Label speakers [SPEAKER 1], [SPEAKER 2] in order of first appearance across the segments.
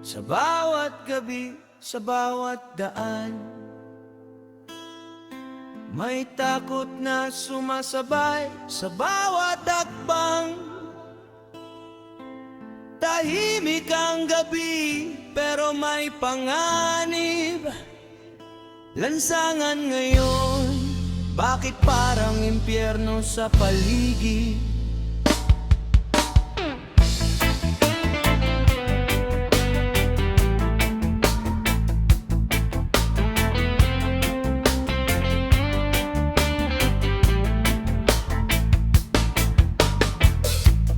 [SPEAKER 1] Sa bawat gabi, sa bawat daan, may takot na sumasabay sa bawat hakbang. Tahimik ang gabi, pero may panganib. Lansangan ngayon, bakit parang impyerno sa paligid?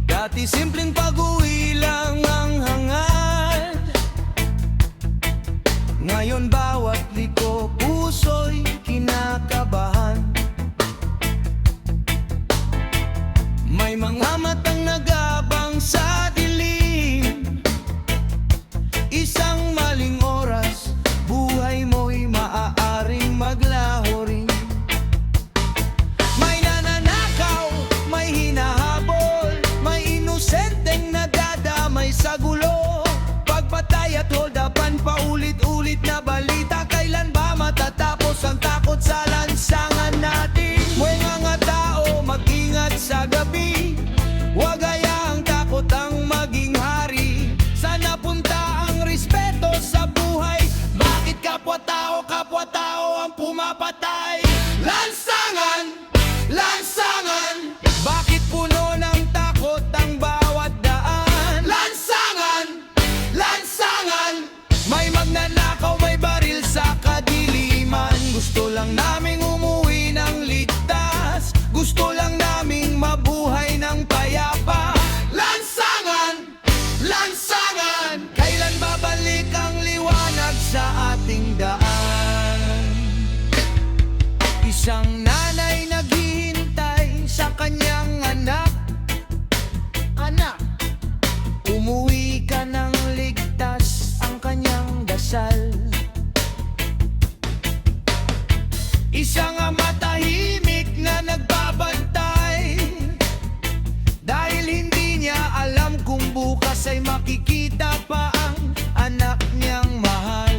[SPEAKER 1] Dati simpleng pag-uwi lang ang hangad, ngayon bawat liko puso'y kinakabahan. May mga matang nag-aabang sa dilim, isang maling oras, buhay mo'y maaaring maglaho rin. May nananakaw, may hinahabol, may inosenteng nadadamay sa gulo. Pagpatay at holdapan, paulit-ulit na balita. Kailan ba matatapos ang takot sa lansangan natin? Mga tao, mag-ingat sa gabi, huwag hayaang takot ang maging hari. Saan napunta ang respeto sa buhay? Bakit kapwa-tao ang pumapatay? Lansangan! Lansangan! Bakit puno ng takot ang bawat daan? Lansangan! Lansangan! May magnanakaw, may baril sa kadiliman. Gusto lang naming umuwi ng ligtas, gusto lang naming mabuhay ng payapa. Lansangan! Lansangan! Kailan babalik ang liwanag sa ating daan? Isang nanay naghihintay sa kanyang anak. Anak, umuwi ka ng ligtas, ang kanyang dasal. Isang ama tahimik na nagbabantay, dahil hindi niya alam kung bukas ay makikita pa ang anak niyang mahal.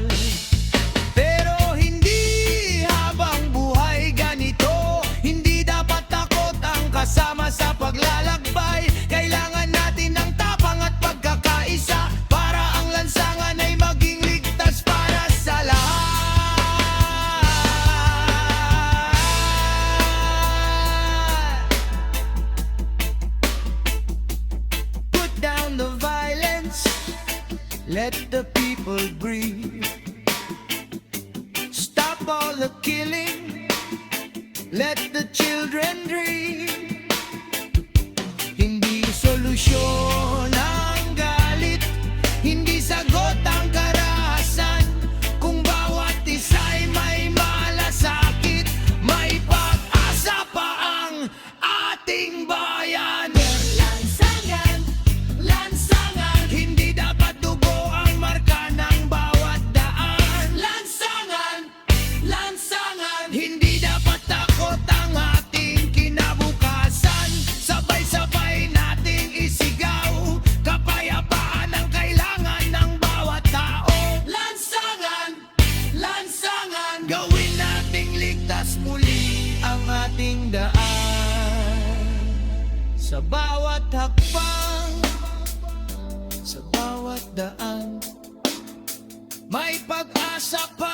[SPEAKER 1] Pero hindi habang buhay ganito, hindi dapat takot ang kasama sa paglalakbay. Kailangan natin ng tapang at pagkakaisa, para ang lansangan ay maging ligtas para sa lahat. Put down the violence, let the people breathe. Stop all the killing, let the children dream. Hindi solusyon ang galit, hindi sagot ang karahasan. Kung bawat isa'y may malasakit, may pag-asa pa ang ating bayan. Lansangan, lansangan, hindi dapat dugo ang marka ng bawat daan. Lansangan, lansangan, hindi dapat takot ang ating kinabukasan. Sabay-sabay nating isigaw, kapayapaan ang kailangan ng bawat tao. Lansangan, lansangan, gawin nating ligtas muli ang ating daan. Sa bawat hakbang, sa bawat daan, may pag-asa pa